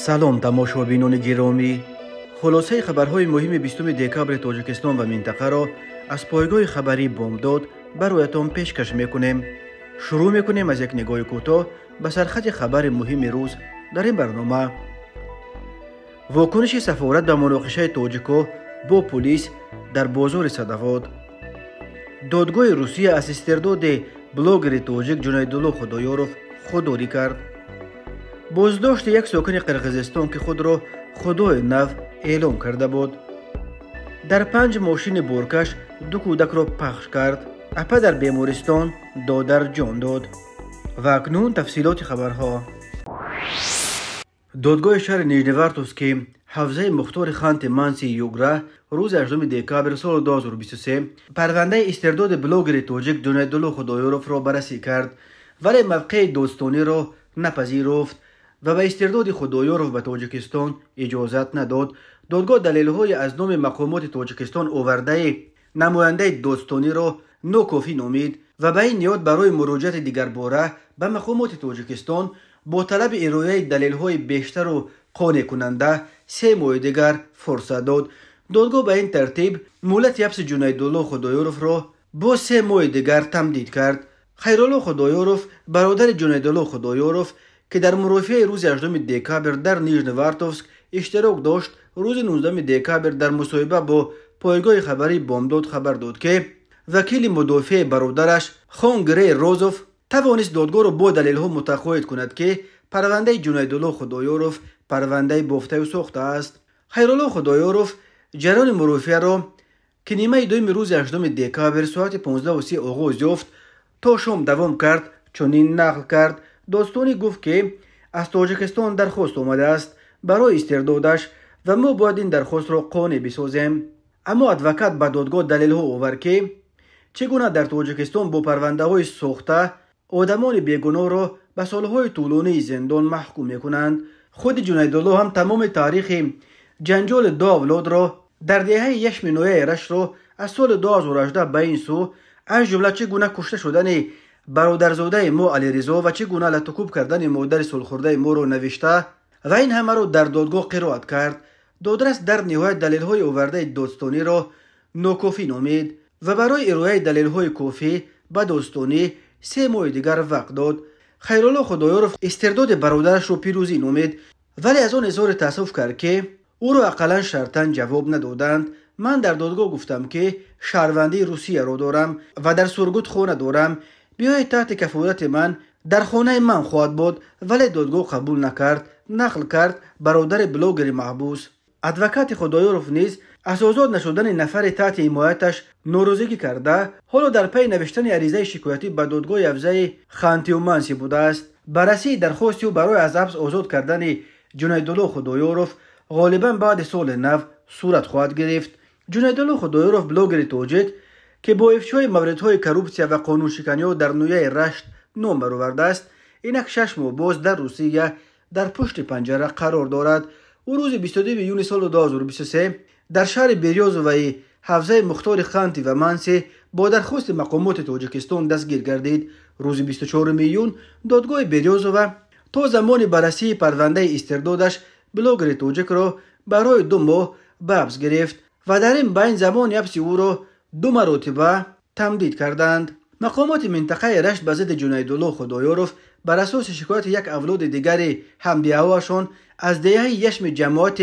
سلام تماشابینان گرامی، خلاصه خبرهای مهم 20 دکامبر تاجیکستان و منطقه را از پایگاه خبری بامداد برایتان پیشکش میکنیم. شروع میکنیم از یک نگاه کوتاه به سرخط خبر مهم روز در این برنامه. واکنش سفارت به مناقشه تاجیکا با پلیس در بازار صدفات. دادگاه روسیه از استرداد بلاگر تاجیک جنیدالله خدایاروف خودداری کرد. بازداشت یک ساکن قرقیزستان که خود را خدای نو اعلام کرده بود. در 5 ماشین بارکش 2 کودک را پخش کرد. اپا در بیمارستان دادر جان داد. و اکنون تفصیلات خبرها. دادگاه شهر نیژنیورتوفسک که حوزه مختار خانت مانسی یوگرا روز 18 دکامبر سال 2023 پرونده استرداد بلاگر تاجیک جنیدالله خدایاروف را بررسی کرد، ولی موقع دادستانی را نپذیرفت و به استرداد خدایاروف به تاجیکستان اجازت نداد. دادگاه دلیل‌های از نام مقامات تاجیکستان آورده نماینده دادستانی را ناکافی نامید و به این نیاد برای مراجعت دیگر باره به مقامات تاجیکستان با طلب ارائه دلیل‌های بیشتر و قانع کننده 3 ماه دیگر فرصت داد. دادگاه به این ترتیب مهلت حبس جنیدالله خدایاروف را با 3 ماه دیگر تمدید کرد. خیرالله خدایاروف برادر جنیدالله خدایاروف که در مرافعه روز 18 دکامبر در نیژنیورتوفسک اشتراک داشت، روز 19 دکامبر در مصاحبه با پایگاه خبری بامداد خبر داد که وکیل مدافع برادرش خان گری روزوف توانست دادگاه را با دلیل‌ها متقاعد کند که پرونده جنیدالله خدایاروف پرونده بافته و ساخته است. خیرالله خدایاروف جریان مرافعه را که نیمه دوم روز 18 دکامبر ساعت 15:30 آغاز یافت تا شام دوام کرد چنین نقل کرد. دادستانی گفت که از تاجیکستان درخواست آمده است برای استردادش و ما باید این درخواست را قانع بسازیم. اما ادوکات به دادگاه دلیل‌ها آورد که چگونه در تاجیکستان با پرونده‌های ساخته آدمان بیگناه را به سالهای طولانی زندان محکوم می‌کنند. خود جنیدالله هم تمام تاریخ جنجال 2 اولاد را در دهه 8 نویه رشت را از سال 2018 به این سو از جمله چگونه کشته شدن برادرزاده ما علیرضا و چگونه لطکوب کردن مادر سالخورده ما را نوشته و این همه را در دادگاه قرائت کرد. دادرس در نهایت دلیل‌های آورده دادستانی را ناکافی نامید و برای ارائه دلیل‌های کافی به دادستانی 3 ماه دیگر وقت داد. خیرالله خدایاروف استرداد برادرش را پیروزی نامید، ولی از آن اظهار تأسف کرد که او را اقلا شرطاً جواب ندادند. من در دادگاه گفتم که شهروندی روسیه را دارم و در سرگوت خانه دارم، بیایید تحت کفالت من در خانه من خواهد بود، ولی دادگاه قبول نکرد. نقل کرد برادر بلاگر محبوس. ادوکات خدایاروف نیز از آزاد نشدن نفر تحت حمایتش ناراضگی کرده حالا در پی نوشتن عریضه شکایتی به دادگاه حوزه خانت-مانسی بوده است. بررسی درخواست او برای از حبس آزاد کردن جنیدالله خدایاروف غالبا بعد سال نو صورت خواهد گرفت. جنیدالله خدایاروف بلاگر تاجیک که با افشای موردهای کروپسیا و قانون شکنی در نویه رشت نام برآورده است، اینک 6 ماه باز در روسیه در پشت پنجره قرار دارد. او روز 22 یونیو سال 2023 در شهر بیریازوف حوزه مختار خانت و مانسی با درخواست مقامات تاجیکستان دستگیر گردید. روز 24 میلیون دادگاه بیریازوف تا زمان بررسی پرونده استردادش بلاگر تاجیک را برای 2 ماه به حبس گرفت و در این بین زمان حبس او را 2 مرتبه تمدید کردند. مقامات منطقه رشت به ضد جنیدالله خدایاروف بر اساس شکایت یک اولاد دیگر همدیه‌هایشان از دهه 8 جماعت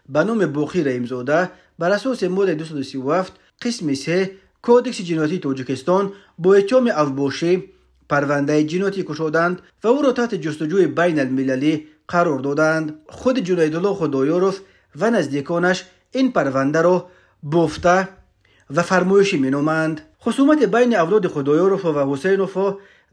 به نام باقی رحیمزاده بر اساس ماده 237 قسم 3 کودکس جنایتی تاجیکستان با اتهام اوباشی پرونده جنایتی گشودند و او را تحت جستجوی بین المللی قرار دادند. خود جنیدالله خدایاروف و نزدیکانش این پرونده را بافته و فرمایشی مینامند. خصومت بین اولاد خدایاروف و حسینوف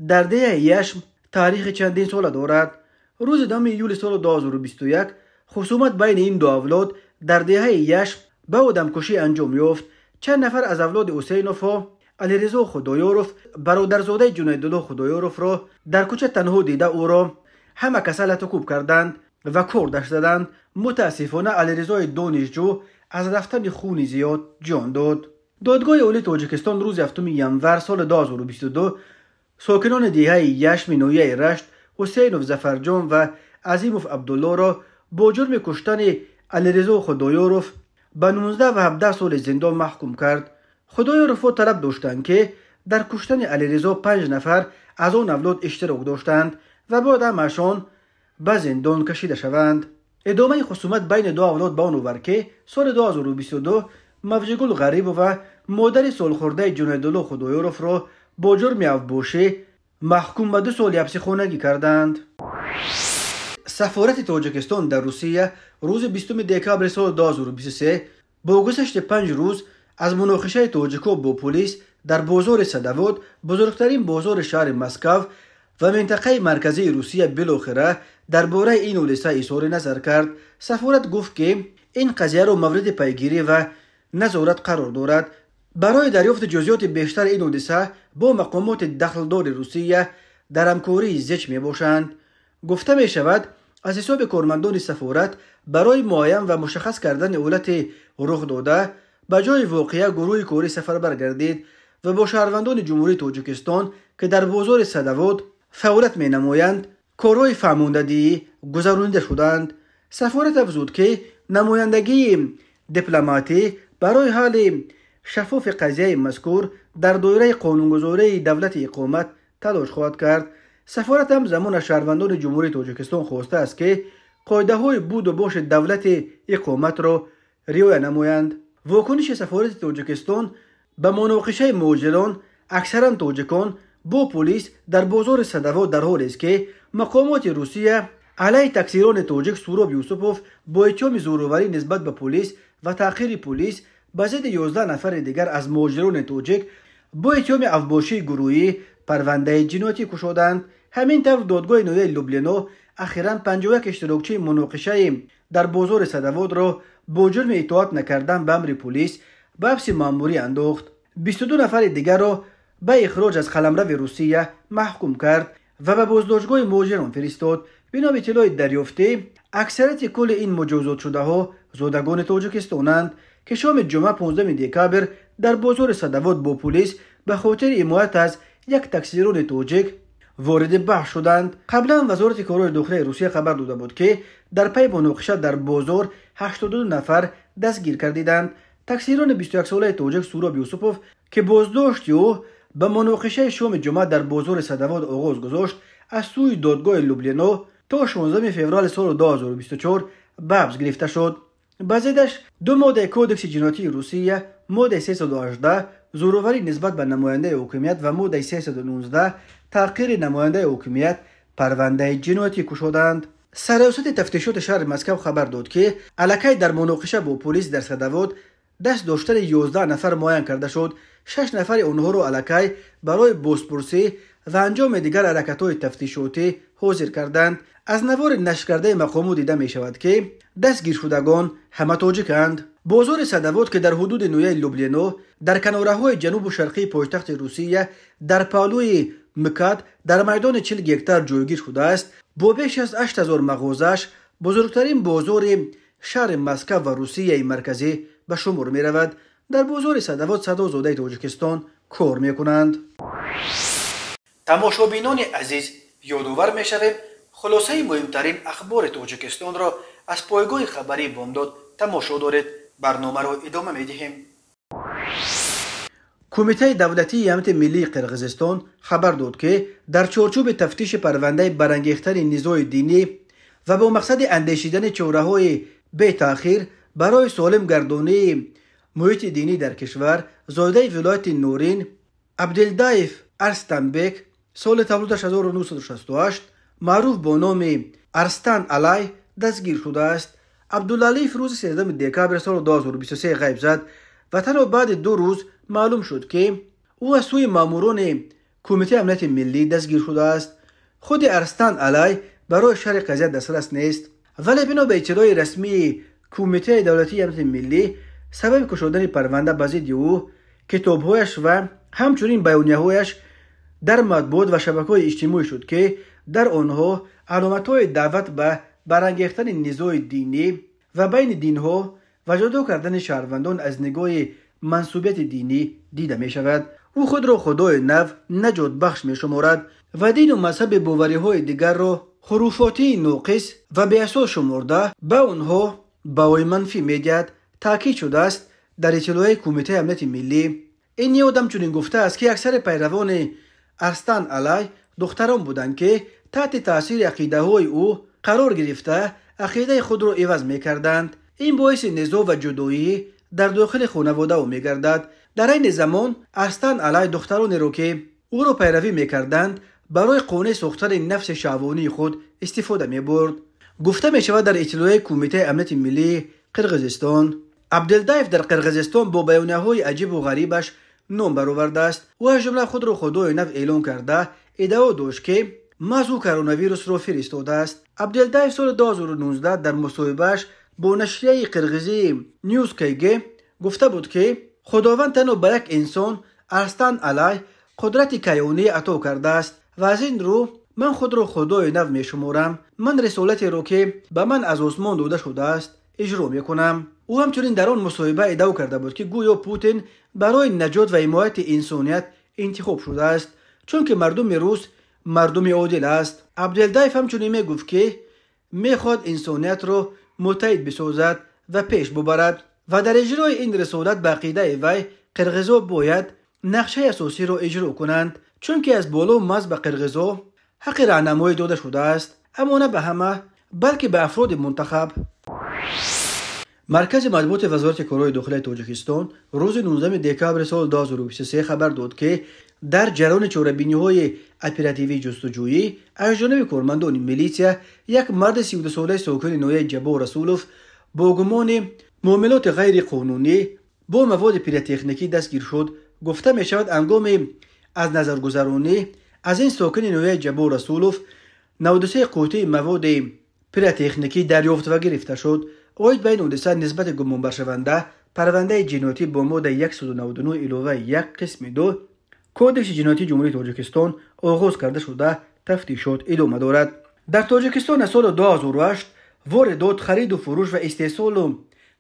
در دهه 8 تاریخ چندین ساله دارد. روز 2 یولی سال 2021 خصومت بین این 2 اولاد در دهه 8 به آدمکشی انجام یافت. چند نفر از اولاد حسینوف علیرضا خدایاروف برادرزاده جنیدالله خدایاروف را در کوچه تنها دیده او را همه کسا لطکوب کردند و کردش زدند. متاسفانه علیرضا دانشجو از رفتن خون زیاد جان داد. دادگاه عالی تاجیکستان روز 7 ژانویه سال 2022 ساکنان دهه 8 نویه رشت حسینوف ظفرجان و عظیموف عبدالله را با جرم کشتن علیرضا خدایوروف به 19 و 17 سال زندان محکوم کرد. خدایوروف طلب داشتند که در کشتن علیرضا 5 نفر از آن اولاد اشتراک داشتند و بعد همشان به زندان کشیده شوند. ادامه خصومت بین دو اولاد به آن آورد که سال 2022 مفجگل غریب و مادر سالخورده جنیدالله خدایوروف را با جرم افباشی محکوم به 2 سال حبس خانگی کردند. سفارت تاجیکستان در روسیه روز 20 دکبر سال 2023 با گذشت 5 روز از مناقشه تاجیک‌ها با پلیس در بازار صدوات، بزرگترین بازار شهر مسکو و منطقه مرکزی روسیه، بالاخره درباره این حادثه اظهار نظر کرد. سفارت گفت که این قضیه را مورد پیگیری و نظارت قرار دارد. برای دریافت جزئیات بیشتر این حادثه با مقامات دخلدار روسیه در همکاری زچ می باشند. گفته می شود از حساب کارمندان سفارت برای معاین و مشخص کردن علت رخ داده به جای واقعه گروه کاری سفربر گردید و با شهروندان جمهوری تاجیکستان که در بازار صدوات فعالیت می نمایند کارهای فرماندهی گذرانیده شدند. سفارت افزود که نمایندگی دیپلماتی برای حل شفاف قضیه مذکور در دایره قانونگذاری دولت اقامت تلاش خواهد کرد. سفارت هم زمان از شهروندان جمهوری تاجیکستان خواسته است که قاعده های بود و باش دولت اقامت را رعایت نمایند. واکنش سفارت تاجیکستان به مناقشه مهاجران اکثرا تاجیکان با پلیس در بازار صدوات در حالی است که مقامات روسیه علیه تقصیران تاجیک سوراب یوسپوف با اتهام زورآوری نسبت به پلیس و تأخیر پلیس به ضد 11 نفر دیگر از مهاجران تاجیک با اتهام افباشی گروهی پرونده جنایتی گشودند. همینطور دادگاه نهایی لوبلیانو اخیراً 51 اشتراکچی مناقشه در بازار صدوات را با جرم اطاعت نکردن به امر پلیس به حبس مأموری انداخت. 22 نفر دیگر را به اخراج از قلمرو روسیه محکوم کرد و به بازداشتگاه مهاجران فرستاد. بنا به اطلاع دریافته اکثریت کل این مجازات شده ها زادگان تاجیکستانند که شام جمعه 15 دکبر در بازار صدوات با پلیس به خاطر حمایت از یک تقصیران تاجیک وارد بحث شدند. قبلا وزارت کارهای داخلی روسیه خبر داده بود که در پی مناقشه در بازار 82 نفر دستگیر کردیدند. تقصیران 21 ساله تاجیک سوراب یوسپوف که بازداشت او به مناقشه شام جمعه در بازار صدوات آغاز گذاشت از سوی دادگاه لوبلیانو تا 16 فوریه سال 2024 به حبس گرفته شد. به ضدش 2 ماده کودکس جنایتی روسیه، ماده 318 زورآوری نسبت به نماینده حکومت و ماده 319 تحقیر نماینده حکومت پرونده جنایتی گشودند. سرایست تفتیشات شهر مسکو خبر داد که الکی در مناقشه با پلیس در صدوات دست داشتن 11 نفر معاین کرده شد. 6 نفر آنها را الکی برای بازپرسی و انجام دیگر حرکت‌های تفتیشاتی حاضر کردند. از نوار نشر کرده مقامات دیده می شود که دستگیر شدگان همه تاجیکند. بازار صدوات که در حدود نویه لوبلیانو در کناره‌های جنوب و شرقی پایتخت روسیه در پهلوی مکات در میدان 40 هکتار جایگیر شده است. با بیش از 8000 مغازه‌اش بزرگترین بازار شهر مسکو و روسیه مرکزی به شمار می رود. در بازار صدوات صدازاده تاجیکستان کار می کنند. تماشابینان عزیز، یادآور می شویم خلاصه مهمترین اخبار تاجیکستان را از پایگاه خبری بامداد تماشا دارید. برنامه را ادامه می دهیم. کمیته دولتی امنیت ملی قرقیزستان خبر داد که در چارچوب تفتیش پرونده برانگیختن نزاع دینی و با مقصد اندیشیدن چاره‌های بی تأخیر برای سالم گردانی محیط دینی در کشور، زاده ولایت نورین عبدالدایف ارستانبک سال تولدش 1968 معروف با نام ارستان علی دستگیر شده است. عبدالعلیف روز 13 دکبر سال 2023 غیب زد و تنها بعد 2 روز معلوم شد که او از سوی ماموران کمیته امنیت ملی دستگیر شده است. خود ارستان علی برای شرح قضیه دسترس نیست، ولی بنا به اطلاع رسمی کمیته دولتی امنیت ملی سبب گشودن پرونده به ضد او کتاب‌هایش و همچنین بیانیه‌هایش در مطبوعات و شبکه‌های اجتماعی شد که در آنها علامت‌های دعوت به برانگیختن نزاع دینی و بین دین‌ها و جدا کردن شهروندان از نگاه منسوبیت دینی دیده می شود. او خود را خدای نو نجات بخش می شمارد و دین و مذهب باوری‌های دیگر را خروفاتی ناقص و به اساس شمرده به آنها بهای منفی میدهد تاکید شده است در اطلاع کمیته امنیت ملی. این یاد همچنین گفته است که اکثر پیروان ارسلان علی دختران بودند که تحت تاثیر عقیده های او قرار گرفته عقیده خود را عوض میکردند. این باعث نزاع و جدایی در داخل خانواده او میگردد. در این زمان ارسلان علی دخترانی را که او را پیروی میکردند برای قانع ساختن نفس شهوانی خود استفاده میبرد. گفته می شود در اطلاع کمیته امنیت ملی قرقیزستان عبدالدایف در قرقیزستان با بیانیه‌های عجیب و غریبش نام برآورده است. او از جمله خود را خدای نو اعلان کرده ادعا داشت که موضوع کرونا ویروس را فرستاده است. عبدالدایف سال 2019 در مصاحبهش با نشریه قرقیزی نیوز کیگه گفته بود که خداوند تنها به یک انسان ارسلان علی قدرت کیانی عطا کرده است و از این رو من خود را خدای نو می شمارم. من رسالتی را که به من از آسمان داده شده است اجرا می کنم. او همچنین در آن مصاحبه ادعا کرده بود که گویا پوتین برای نجات و حمایت انسانیت انتخاب شده است چون که مردم روس مردم عادل است. عبدالدایف همچنین می گفت که می خواهد انسانیت را متحد بسازد و پیش ببرد و در اجرای این رسالت به عقیده وی قرقیزا باید نقشه اساسی را اجرا کنند چون که از بالا محض به قرقیزا حق راهنمایی داده شده است اما نه به همه بلکه به افراد منتخب. مرکز مطبوعات وزارت کارهای داخلی تاجیکستان روز 19 دکامبر سال 2023 خبر داد که در جریان چاره‌بینی‌های اپراتیوی جستجویی از جانب کارمندان میلیشیا یک مرد 32 ساله ساکن ناحیه جبار رسولوف با گمان معاملات غیر قانونی با مواد پیروتکنیکی دستگیر شد. گفته می شود هنگام از نظرگذرانی از این ساکن ناحیه جبار رسولوف 93 قوطی مواد پیروتکنیکی دریافت و گرفته شد. اوید بین حادثه نسبت گمان برشونده پرونده جنایتی با ماده 199 علاوه 1 قسم 2 کودکس جنایتی جمهوری تاجیکستان آغاز کرده شده تفتیشات ادامه دارد. در تاجیکستان از سال 2008 واردات، خرید و فروش و استحصال و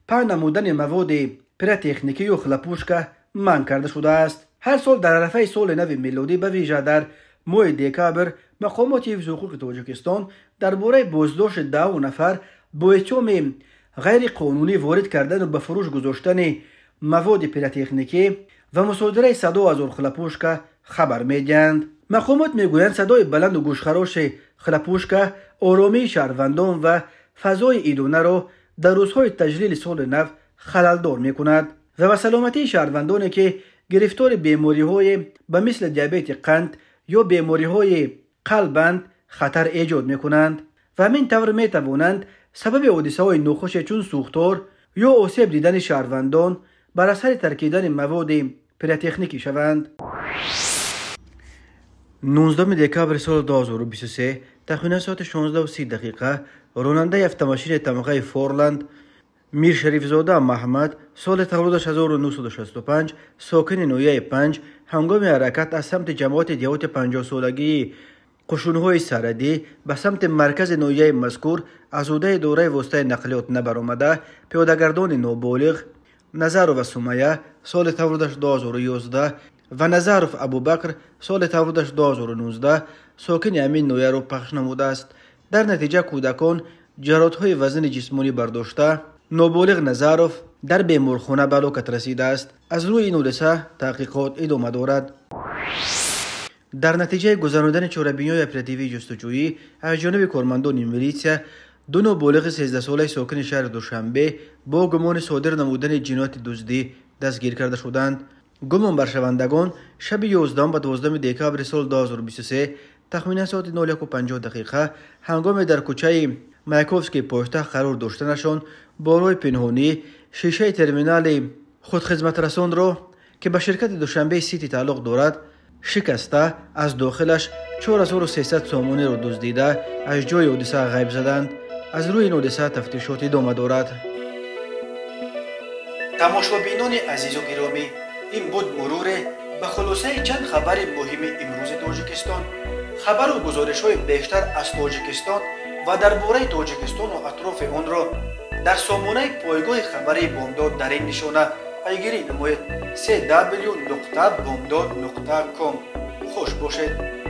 پهن نمودن مواد پیروتکنیکی و خلاپوشکا منع کرده شده است. هر سال در عرفه سال نو میلادی به ویژه در ماه دکامبر مقامات حفظ حقوق تاجیکستان درباره بازداشت 10 نفر با اتهام غیر قانونی وارد کردن و به فروش گذاشتن مواد پیروتکنیکی و مصادره 100,000 خلاپوشکا خبر میدهند. مقامات میگویند صدای بلند و گوشخراش خلاپوشکا آرامی شهروندان و فضای ایدانه را در روزهای تجلیل سال نو خللدار میکند و به سلامتی شهروندانی که گرفتار بیماری‌های به مثل دیابت قند یا بیماری‌های قلبند خطر ایجاد میکنند و همین طور میتوانند سبب حادثه‌های ناخوش چون سوختار یا آسیب دیدن شهروندان بر اثر ترکیدن مواد پیروتکنیکی شوند. 19 دکامبر سال 2023 تقریباً ساعت 16:30 راننده افت-ماشین طبقه فورلند میر شریف زاده محمد سال تولدش 1965 ساکن ناحیه 5 هنگام حرکت از سمت جماعت دیوت 50 سالگی قشون‌های سردی به سمت مرکز ناحیه مذکور از عهده دوره واسطه نقلیات نبرآمده پیاده‌گردان نابالغ نظرف سمیه سال تولدش 2011 و نظرف ابوبکر سال تولدش 2019 ساکن همین ناحیه را پخش نموده است. در نتیجه کودکان جراحت‌های وزن جسمانی برداشته نابالغ نظرف در بیمارخانه به هلاکت رسیده است. از روی این حادثه تحقیقات ادامه دارد. در نتیجه گذراندن چاره‌بینی‌های اپراتیوی جستجویی از جانب کارمندان میلیشیا 2 نابالغ 13 ساله ساکن شهر دوشنبه با گمان صادر نمودن جنایت دزدی دستگیر کرده شدند. گمان برشوندگان شب 11 و 12 دکامبر سال 2023 تخمیناً ساعت 01:50 هنگام در کوچه مایکوفسکی پایتخت قرار داشتنشان با راه پنهانی شیشه ترمینال خودخدمت رسان را که به شرکت دوشنبه سیتی تعلق دارد شکسته از داخلش 4300 سامانی را دزدیده از جای حادثه غیب زدند. از روی این حادثه تفتیشات ادامه دارد. تماشابینان عزیز و گرامی، این بود مرور به خلاصه چند خبر مهم امروز تاجیکستان. خبر و گزارش‌های بیشتر از تاجیکستان و درباره تاجیکستان و اطراف آن را در سامانه پایگاه خبری بامداد در این نشانه پیگیری نمایید: www.bomdad.com. خوش باشید.